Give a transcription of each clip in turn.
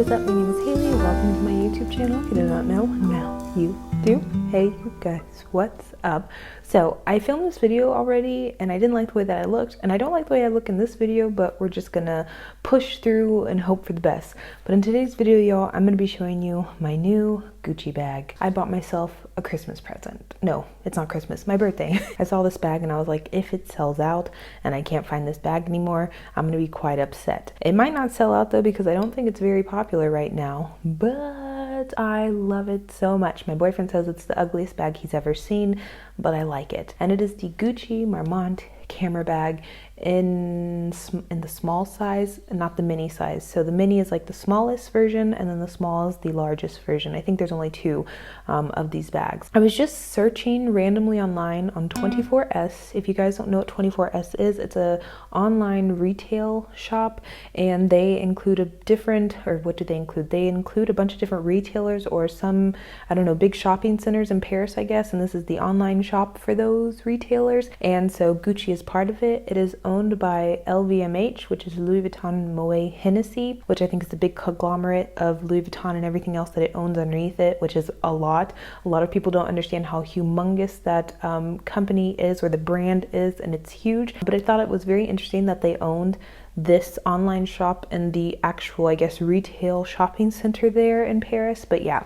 What's up? My name is Haley. Welcome to my YouTube channel. If you do not know, now you do. Hey you guys, what's up? So I filmed this video already and I didn't like the way that I looked, and I don't like the way I look in this video, but we're just gonna push through and hope for the best. But in today's video, y'all, I'm gonna be showing you my new Gucci bag. I bought myself a Christmas present. No, it's not Christmas, my birthday. I saw this bag and I was like, if it sells out and I can't find this bag anymore, I'm gonna be quite upset. It might not sell out though, because I don't think it's very popular right now, but I love it so much. My boyfriend says it's the ugliest bag he's ever seen, but I like it. And it is the Gucci Marmont camera bag in the small size, not the mini size. So the mini is like the smallest version, and then the small is the largest version. I think there's only two of these bags. I was just searching randomly online on 24S. If you guys don't know what 24S is, it's a online retail shop, and they include a different, or what do they include? They include a bunch of different retailers or some, I don't know, big shopping centers in Paris, I guess, and this is the online shop for those retailers. And so Gucci is part of it. It is owned by LVMH, which is Louis Vuitton Moet Hennessy, which I think is the big conglomerate of Louis Vuitton and everything else that it owns underneath it, which is a lot. A lot of people don't understand how humongous that company is, or the brand is, and it's huge. But I thought it was very interesting that they owned this online shop in the actual, I guess, retail shopping center there in Paris. But yeah,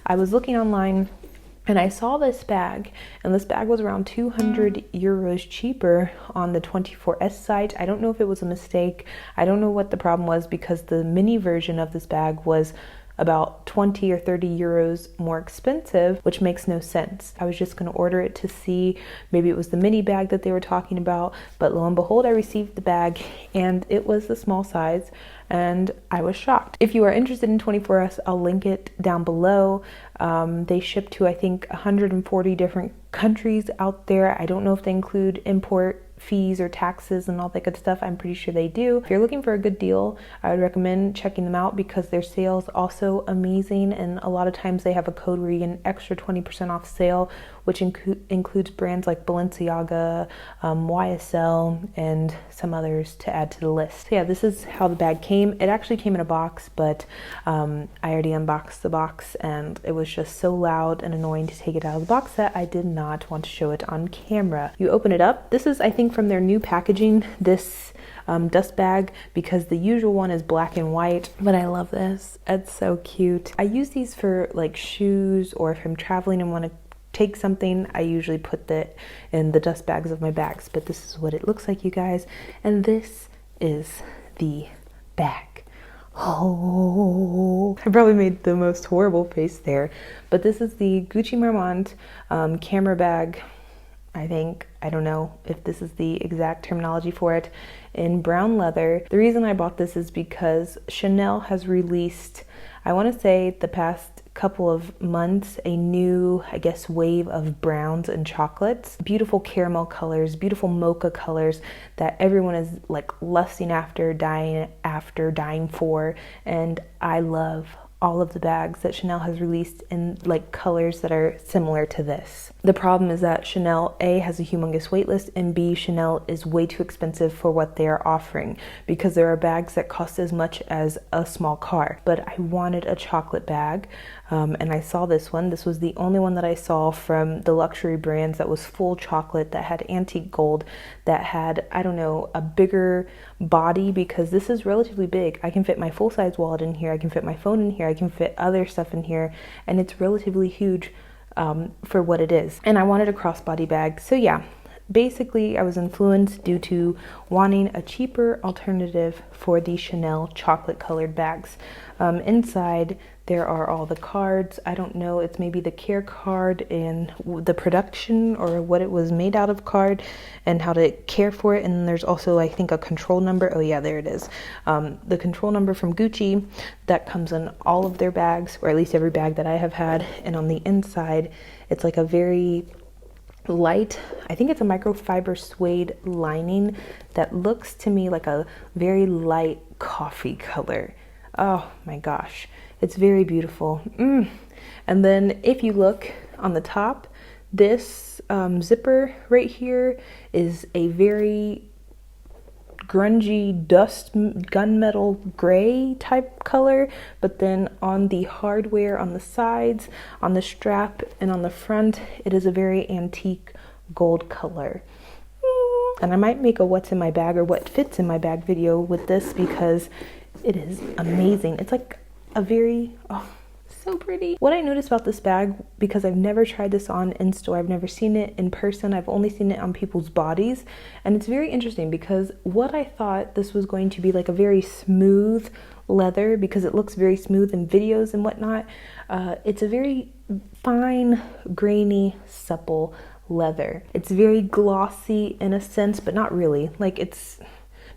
I was looking online and I saw this bag, and this bag was around 200 euros cheaper on the 24S site. I don't know if it was a mistake. I don't know what the problem was, because the mini version of this bag was about 20 or 30 euros more expensive, which makes no sense. I was just gonna order it to see, maybe it was the mini bag that they were talking about, but lo and behold, I received the bag and it was the small size, and I was shocked. If you are interested in 24S, I'll link it down below. They ship to, I think, 140 different countries out there. I don't know if they include import fees or taxes and all that good stuff. I'm pretty sure they do. If you're looking for a good deal, I would recommend checking them out, because their sales also amazing, and a lot of times they have a code where you get an extra 20% off sale, which includes brands like Balenciaga, YSL, and some others to add to the list. So yeah, this is how the bag came. It actually came in a box, but I already unboxed the box, and it was just so loud and annoying to take it out of the box that I did not want to show it on camera. You open it up. This is, I think, from their new packaging, this dust bag, because the usual one is black and white, but I love this. It's so cute. I use these for like shoes, or if I'm traveling and want to take something, I usually put that in the dust bags of my bags. But this is what it looks like, you guys, and this is the bag. Oh, I probably made the most horrible face there, but this is the Gucci Marmont camera bag. I think, I don't know if this is the exact terminology for it, in brown leather. The reason I bought this is because Chanel has released, I want to say the past couple of months, a new, I guess, wave of browns and chocolates. Beautiful caramel colors, beautiful mocha colors that everyone is like lusting after, dying for, and I love all of the bags that Chanel has released in like colors that are similar to this. The problem is that Chanel, A, has a humongous wait list, and B, Chanel is way too expensive for what they are offering, because there are bags that cost as much as a small car. But I wanted a chocolate bag, and I saw this one. This was the only one that I saw from the luxury brands that was full chocolate, that had antique gold, that had, I don't know, a bigger body, because this is relatively big. I can fit my full-size wallet in here, I can fit my phone in here, I can fit other stuff in here, and it's relatively huge for what it is. And I wanted a crossbody bag. So yeah, basically I was influenced due to wanting a cheaper alternative for the Chanel chocolate colored bags. Inside there are all the cards. I don't know, it's maybe the care card and the production, or what it was made out of card, and how to care for it. And there's also, I think, a control number. Oh yeah, there it is. The control number from Gucci that comes in all of their bags, or at least every bag that I have had. And on the inside, it's like a very light, I think it's a microfiber suede lining that looks to me like a very light coffee color. Oh my gosh, it's very beautiful. And then if you look on the top, this zipper right here is a very grungy dust gunmetal gray type color, but then on the hardware on the sides, on the strap, and on the front, it is a very antique gold color. And I might make a what's in my bag or what fits in my bag video with this because it is amazing. It's like a very, oh, so pretty. What I noticed about this bag, because I've never tried this on in store, I've never seen it in person, I've only seen it on people's bodies, and it's very interesting because what I thought this was going to be like a very smooth leather, because it looks very smooth in videos and whatnot, it's a very fine, grainy, supple leather. It's very glossy in a sense, but not really. Like, it's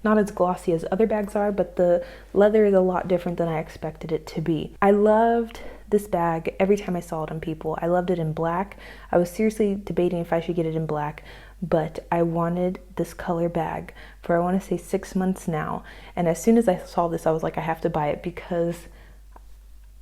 not as glossy as other bags are, but the leather is a lot different than I expected it to be. I loved this bag every time I saw it on people. I loved it in black. I was seriously debating if I should get it in black, but I wanted this color bag for, I want to say, 6 months now. And as soon as I saw this, I was like, I have to buy it because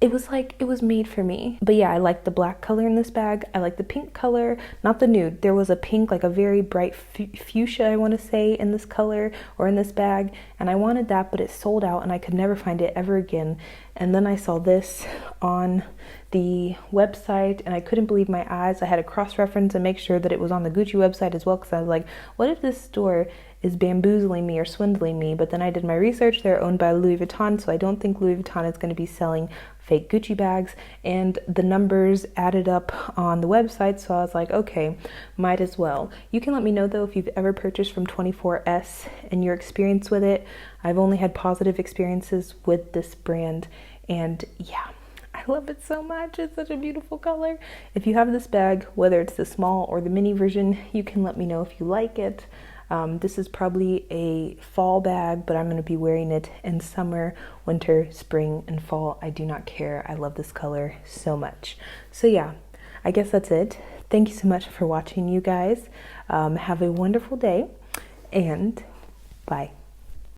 it was like, it was made for me. But yeah, I like the black color in this bag. I like the pink color, not the nude. There was a pink, like a very bright fuchsia, I want to say, in this color or in this bag. And I wanted that, but it sold out and I could never find it ever again. And then I saw this on the website and I couldn't believe my eyes. I had to cross-reference and make sure that it was on the Gucci website as well, because I was like, what if this store is bamboozling me or swindling me? But then I did my research. They're owned by Louis Vuitton, so I don't think Louis Vuitton is going to be selling fake Gucci bags, and the numbers added up on the website, so I was like, okay, might as well. You can let me know though if you've ever purchased from 24S and your experience with it. I've only had positive experiences with this brand, and yeah, I love it so much. It's such a beautiful color. If you have this bag, whether it's the small or the mini version, you can let me know if you like it. This is probably a fall bag, but I'm going to be wearing it in summer, winter, spring, and fall. I do not care. I love this color so much. So yeah, I guess that's it. Thank you so much for watching, you guys. Have a wonderful day, and bye.